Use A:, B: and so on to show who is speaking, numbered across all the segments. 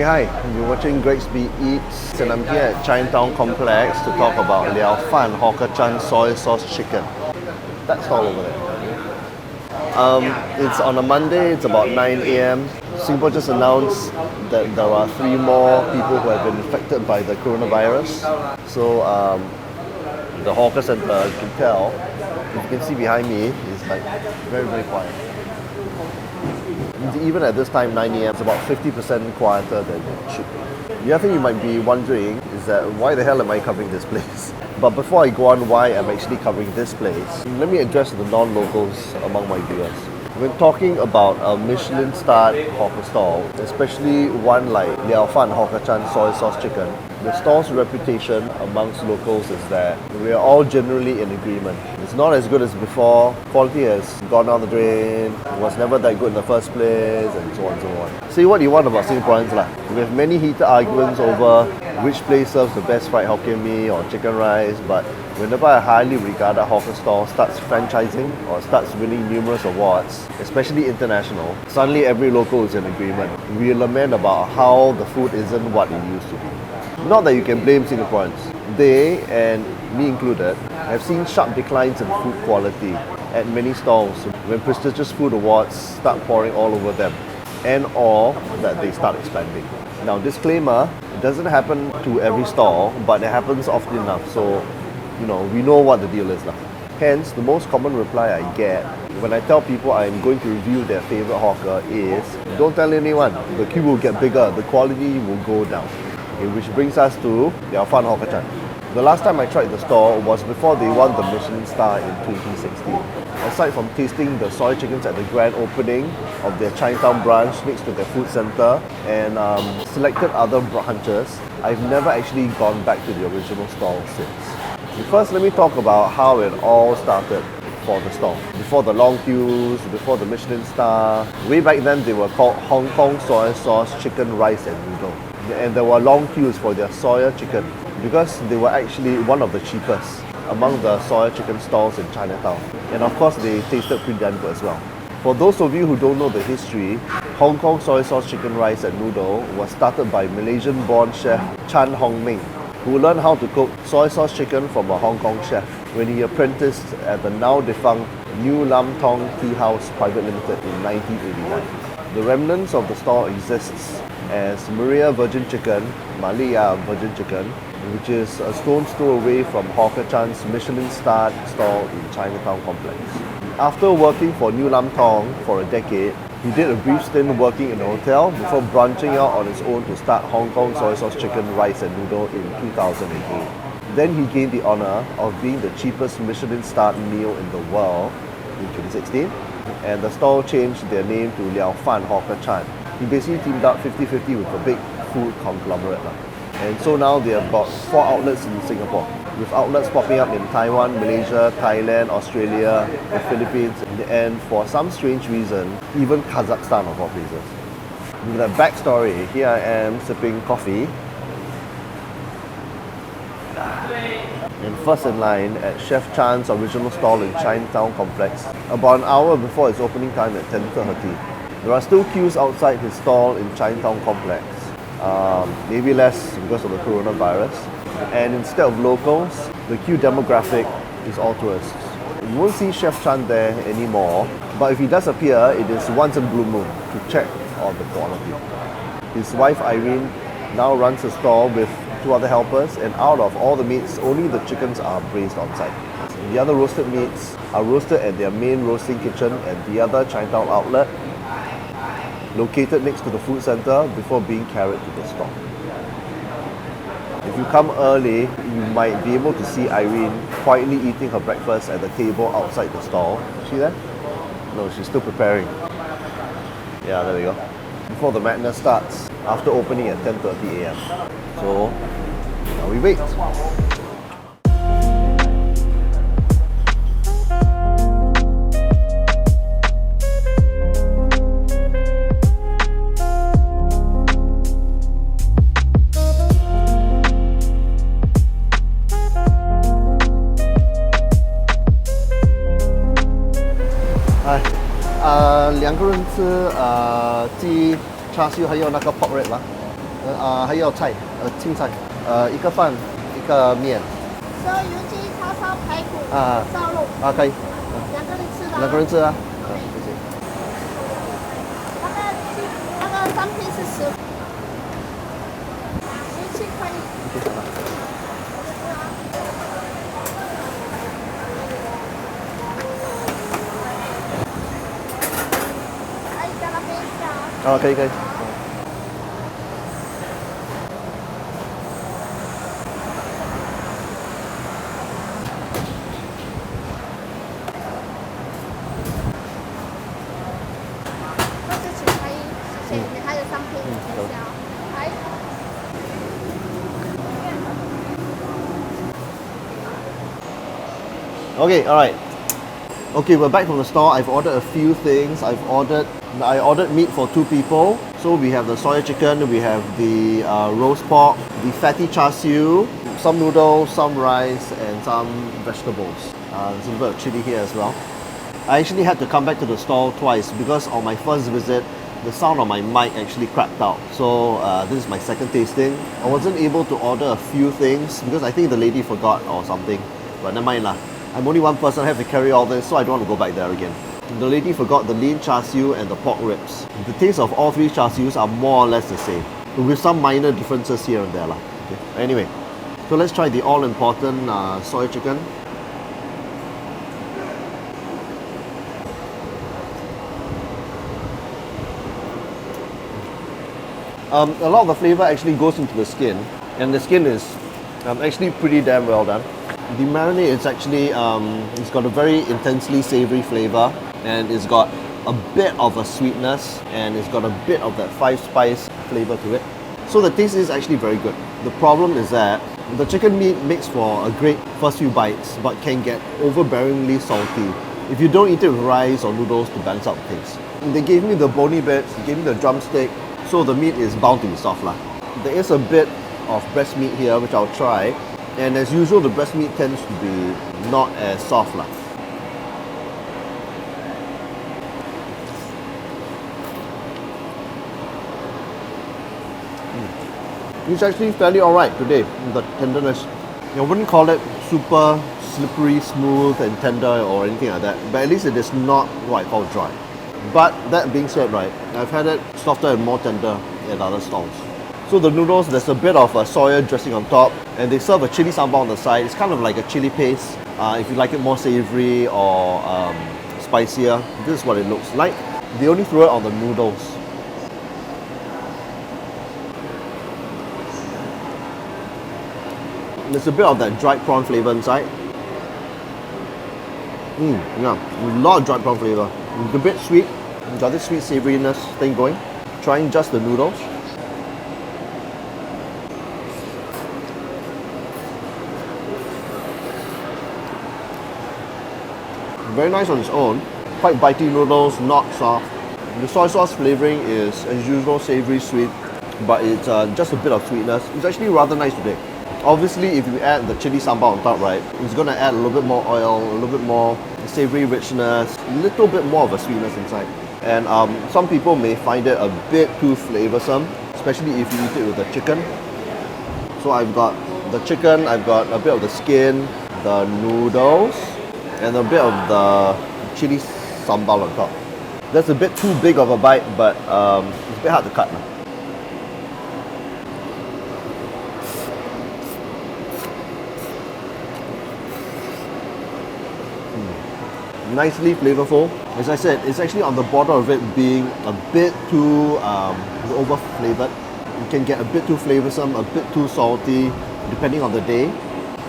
A: Hey, hi, you're watching Gregsby Eats and I'm here at Chinatown Complex to talk about Liao Fan Hawker Chan soy sauce chicken. That's all over there. It's on a Monday, it's about 9 a.m. Singapore just announced that there are 3 more people who have been infected by the coronavirus. So the hawker center, you can tell, if you can see behind me, is like very, very quiet. Even at this time, 9 a.m., it's about 50% quieter than it should be. The other thing you might be wondering is that why the hell am I covering this place? But before I go on why I'm actually covering this place, let me address the non-locals among my viewers. When talking about a Michelin-starred hawker stall, especially one like Liao Fan Hawker Chan soy sauce chicken, the stall's reputation amongst locals is that we are all generally in agreement. It's not as good as before, quality has gone down the drain, it was never that good in the first place, and so on and so on. Say what you want about Singaporeans lah. We have many heated arguments over which place serves the best fried Hokkien mee or chicken rice, but whenever a highly regarded hawker stall starts franchising or starts winning numerous awards, especially international, suddenly every local is in agreement. We lament about how the food isn't what it used to be. Not that you can blame Singaporeans. They, and me included, have seen sharp declines in food quality at many stalls when prestigious food awards start pouring all over them, and or that they start expanding. Now, disclaimer, it doesn't happen to every stall, but it happens often enough, so we know what the deal is now. Hence, the most common reply I get when I tell people I'm going to review their favourite hawker is, don't tell anyone, the queue will get bigger, the quality will go down. Okay, which brings us to Liao Fan Hawker Chan. The last time I tried the store was before they won the Michelin-STAR in 2016. Aside from tasting the soy chickens at the grand opening of their Chinatown branch next to their food centre and selected other branches, I've never actually gone back to the original stall since. First, let me talk about how it all started for the stall. Before the long queues, before the Michelin-STAR, way back then they were called Hong Kong soy sauce chicken rice and noodle. And there were long queues for their soya chicken because they were actually one of the cheapest among the soya chicken stalls in Chinatown. And of course, they tasted pretty damn good as well. For those of you who don't know the history, Hong Kong soy sauce chicken rice and noodle was started by Malaysian-born chef Chan Hong Ming, who learned how to cook soy sauce chicken from a Hong Kong chef when he apprenticed at the now defunct New Lam Tong Tea House Private Limited in 1989. The remnants of the stall exists as Maria Virgin Chicken, Malia Virgin Chicken, which is a stone's throw away from Hawker Chan's Michelin-starred stall in Chinatown Complex. After working for New Lam Tong for a decade, he did a brief stint working in a hotel before branching out on his own to start Hong Kong soy sauce chicken rice and noodle in 2008. Then he gained the honour of being the cheapest Michelin-starred meal in the world in 2016, and the stall changed their name to Liao Fan Hawker Chan. He basically teamed up 50-50 with a big food conglomerate. And so now they have got 4 outlets in Singapore, with outlets popping up in Taiwan, Malaysia, Thailand, Australia, the Philippines, and for some strange reason, even Kazakhstan of all places. With that backstory, here I am sipping coffee. And first in line at Chef Chan's original stall in Chinatown Complex, about an hour before its opening time at 10:30. There are still queues outside his stall in Chinatown Complex, maybe less because of the coronavirus. And instead of locals, the queue demographic is all tourists. You won't see Chef Chan there anymore, but if he does appear, it is once in blue moon to check on the quality. His wife Irene now runs the stall with 2 other helpers, and out of all the meats, only the chickens are braised on site. The other roasted meats are roasted at their main roasting kitchen at the other Chinatown outlet, located next to the food centre before being carried to the store. If you come early, you might be able to see Irene quietly eating her breakfast at the table outside the stall. Is she there? No, she's still preparing. Yeah, there we go. Before the madness starts, after opening at 10:30 a.m. So, now we wait. Hi. 2个人吃鸡 char siu 还有那个 pork rib 吗？还要菜，青菜，一个饭，一个面。
B: 烧油鸡、叉烧、排骨、
A: 啊
B: 烧肉，
A: 可以，
B: 两个人吃的。
A: 两个人吃啊。谢谢。
B: 那个商品是17块一。还有加了杯下。
A: 可以可以。
B: 你还有商品，等一下哦。
A: Okay, alright. Okay, we're back from the store. I've ordered a few things. I ordered meat for 2 people. So we have the soya chicken, we have the roast pork, the fatty char siu, some noodles, some rice, and some vegetables. There's a bit of chili here as well. I actually had to come back to the store twice because on my first visit, the sound on my mic actually cracked out. So this is my second tasting. I wasn't able to order a few things because I think the lady forgot or something. But never mind lah. I'm only one person, I have to carry all this, so I don't want to go back there again. The lady forgot the lean char siu and the pork ribs. The taste of all 3 char sius are more or less the same, with some minor differences here and there lah. Okay. Anyway, so let's try the all-important soy chicken. A lot of the flavor actually goes into the skin, and the skin is actually pretty damn well done. The marinade is actually, it's got a very intensely savory flavor, and it's got a bit of a sweetness, and it's got a bit of that 5-spice flavor to it. So the taste is actually very good. The problem is that the chicken meat makes for a great first few bites, but can get overbearingly salty if you don't eat it with rice or noodles to balance out the taste. They gave me the bony bits, they gave me the drumstick, so the meat is bound to be soft lah. There is a bit of breast meat here, which I'll try. And as usual, the breast meat tends to be not as soft lah. It's actually fairly alright today, the tenderness. I wouldn't call it super slippery, smooth and tender or anything like that, but at least it is not what I call dry. But that being said, right, I've had it softer and more tender at other stalls. So the noodles, there's a bit of a soya dressing on top, and they serve a chili sambal on the side. It's kind of like a chili paste. If you like it more savory or spicier, this is what it looks like. They only throw it on the noodles. There's a bit of that dried prawn flavor inside. Yeah, a lot of dried prawn flavor. It's a bit sweet. It's got this sweet savouriness thing going. Trying just the noodles. Very nice on its own. Quite bitey noodles, not soft. The soy sauce flavouring is, as usual, savoury, sweet, but it's just a bit of sweetness. It's actually rather nice today. Obviously, if you add the chili sambal on top, right, it's going to add a little bit more oil, a little bit more savoury richness, a little bit more of a sweetness inside. And some people may find it a bit too flavoursome, especially if you eat it with the chicken. So I've got the chicken, I've got a bit of the skin, the noodles, and a bit of the chili sambal on top. That's a bit too big of a bite, but it's a bit hard to cut. Nicely flavorful. As I said, it's actually on the border of it being a bit too over flavored. You can get a bit too flavoursome, a bit too salty, depending on the day.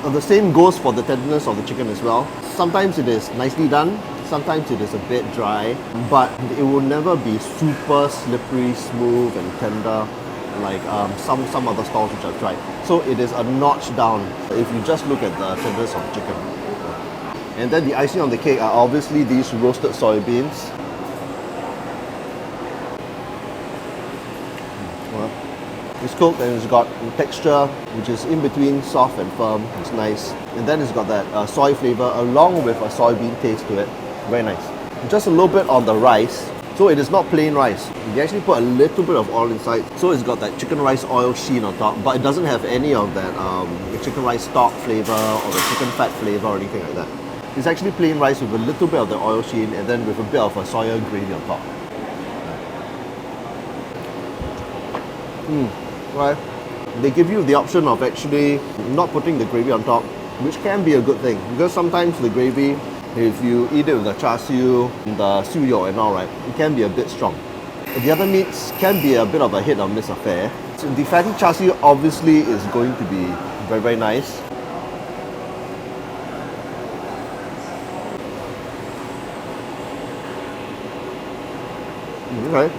A: The same goes for the tenderness of the chicken as well. Sometimes it is nicely done, sometimes it is a bit dry, but it will never be super slippery, smooth and tender like some other stalls which I've tried. So it is a notch down if you just look at the tenderness of the chicken. And then the icing on the cake are obviously these roasted soybeans. It's cooked and it's got texture which is in between soft and firm. It's nice. And then it's got that soy flavour along with a soybean taste to it. Very nice. Just a little bit on the rice. So it is not plain rice. They actually put a little bit of oil inside. So it's got that chicken rice oil sheen on top, but it doesn't have any of that chicken rice stock flavor or the chicken fat flavor or anything like that. It's actually plain rice with a little bit of the oil sheen and then with a bit of a soya gravy on top. Right. They give you the option of actually not putting the gravy on top, which can be a good thing because sometimes the gravy, if you eat it with the char siu, the siu yao and all, right, it can be a bit strong. The other meats can be a bit of a hit or miss affair. So the fatty char siu obviously is going to be very, very nice. Okay.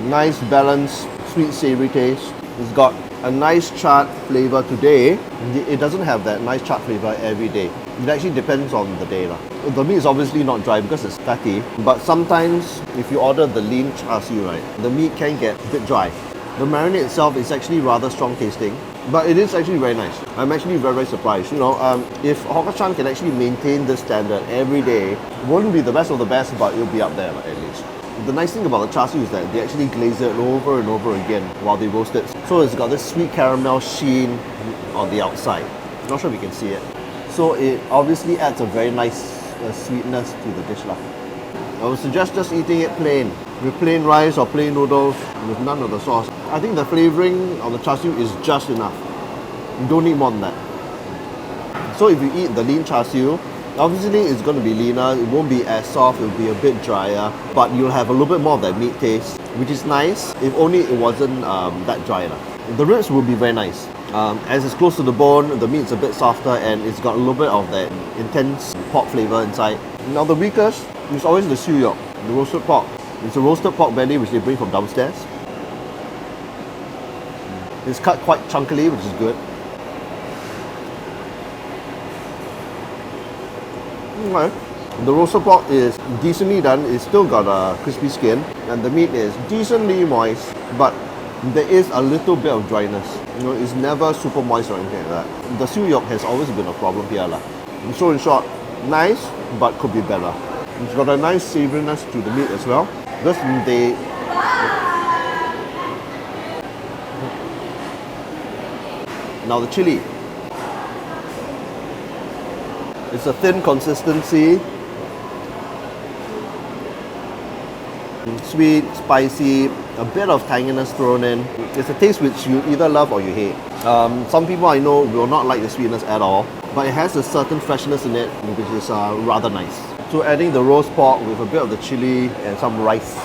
A: Nice balanced sweet savory taste. It's got a nice charred flavor today. It doesn't have that nice charred flavor every day. It actually depends on the day. The meat is obviously not dry because it's fatty, but sometimes if you order the lean char siu, right, the meat can get a bit dry. The marinade itself is actually rather strong tasting, but it is actually very nice. I'm actually very, very surprised. You know, if Hawker Chan can actually maintain this standard every day, it wouldn't be the best of the best, but it'll be up there at least. The nice thing about the char siu is that they actually glaze it over and over again while they roast it. So it's got this sweet caramel sheen on the outside. I'm not sure if you can see it. So it obviously adds a very nice sweetness to the dish. I would suggest just eating it plain, with plain rice or plain noodles, with none of the sauce. I think the flavouring of the char siu is just enough. You don't need more than that. So if you eat the lean char siu, obviously it's going to be leaner, it won't be as soft, it'll be a bit drier, but you'll have a little bit more of that meat taste, which is nice, if only it wasn't that dry. The ribs will be very nice. As it's close to the bone, the meat's a bit softer and it's got a little bit of that intense pork flavour inside. Now the weakest is always the siu yok, the roasted pork. It's a roasted pork belly which they bring from downstairs. It's cut quite chunkily, which is good. The roasted pork is decently done. It's still got a crispy skin and the meat is decently moist, but there is a little bit of dryness. You know, it's never super moist or anything like that. The siu yok has always been a problem here. So in short, nice, but could be better. It's got a nice savouriness to the meat as well. Because they... Now the chili. It's a thin consistency. Sweet, spicy, a bit of tanginess thrown in. It's a taste which you either love or you hate. Some people I know will not like the sweetness at all, but it has a certain freshness in it, which is rather nice. So adding the roast pork with a bit of the chili and some rice.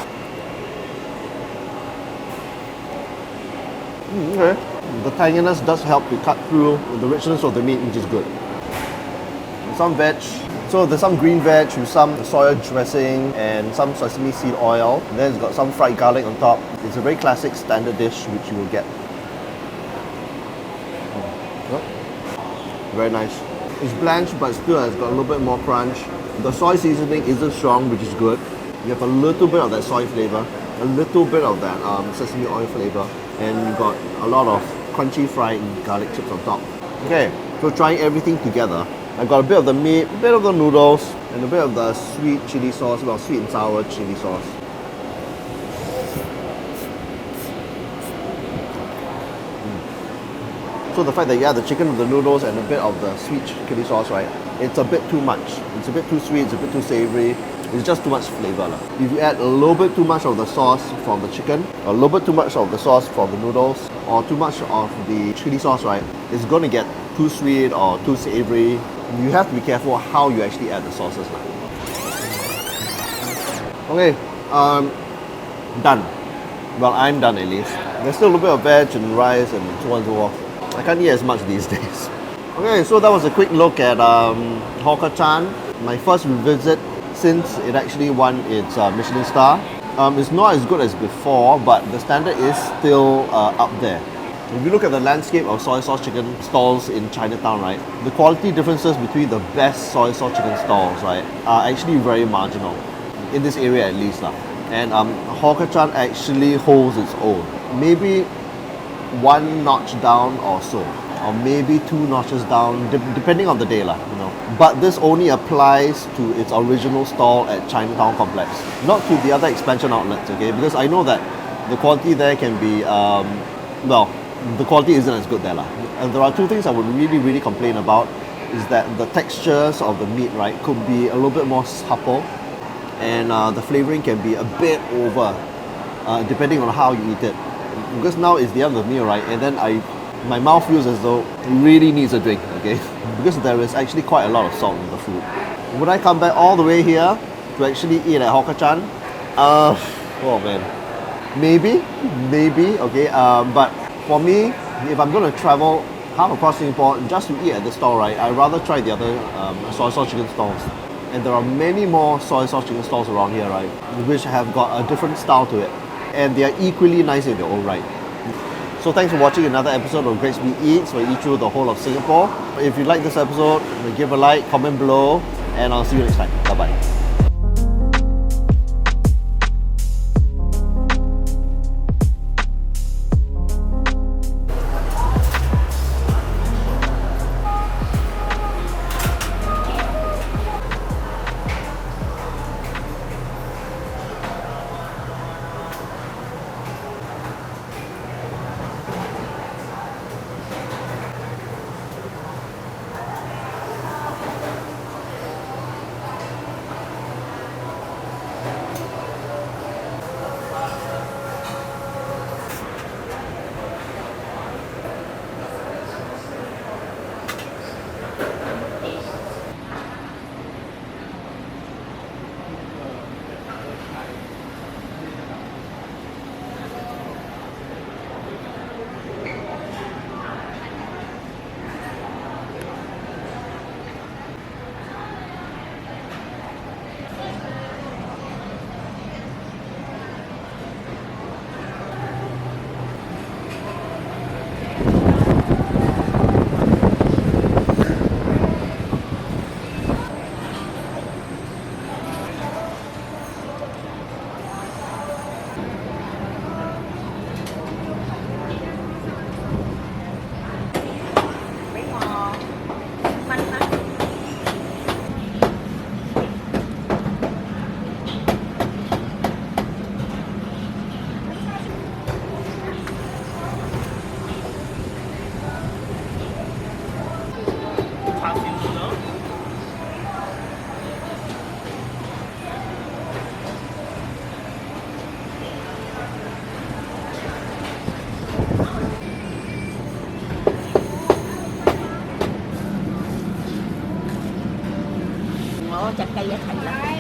A: Okay. The tanginess does help to cut through the richness of the meat, which is good. Some veg. So there's some green veg with some soya dressing and some sesame seed oil. And then it's got some fried garlic on top. It's a very classic standard dish which you will get. Very nice. It's blanched but still has got a little bit more crunch. The soy seasoning isn't strong, which is good. You have a little bit of that soy flavour, a little bit of that sesame oil flavour, and you got a lot of crunchy fried garlic chips on top. Okay, so trying everything together. I've got a bit of the meat, a bit of the noodles, and a bit of the sweet chili sauce, well, sweet and sour chili sauce. So the fact that you add the chicken with the noodles and a bit of the sweet chili sauce, right, it's a bit too much. It's a bit too sweet, it's a bit too savoury. It's just too much flavour. If you add a little bit too much of the sauce from the chicken, a little bit too much of the sauce from the noodles, or too much of the chili sauce, right, it's going to get too sweet or too savoury. You have to be careful how you actually add the sauces. Okay, done. Well, I'm done at least. There's still a little bit of veg and rice and so on and so forth. I can't eat as much these days. Okay, so that was a quick look at Hawker Chan. My first revisit since it actually won its Michelin star. It's not as good as before, but the standard is still up there. If you look at the landscape of soy sauce chicken stalls in Chinatown, right, the quality differences between the best soy sauce chicken stalls, right, are actually very marginal, in this area at least. And Hawker Chan actually holds its own. Maybe one notch down or so. or maybe 2 notches down, depending on the day lah, you know. But this only applies to its original stall at Chinatown complex, not to the other expansion outlets, okay? Because I know that the quality there can be, well, the quality isn't as good there lah. And there are 2 things I would really complain about, is that the textures of the meat, right, could be a little bit more supple, and the flavoring can be a bit over, depending on how you eat it. Because now it's the end of the meal, right, and then my mouth feels as though it really needs a drink, okay? Because there is actually quite a lot of salt in the food. Would I come back all the way here to actually eat at Hawker Chan? Oh man, maybe, okay. But for me, if I'm going to travel half across Singapore just to eat at this stall, right, I'd rather try the other soy sauce chicken stalls. And there are many more soy sauce chicken stalls around here, right, which have got a different style to it. And they are equally nice in their own right. So thanks for watching another episode of Great Speed Eats, where we eat through the whole of Singapore. If you like this episode, give a like, comment below, and I'll see you next time. Bye-bye.
C: Trái cây ở thành lắm.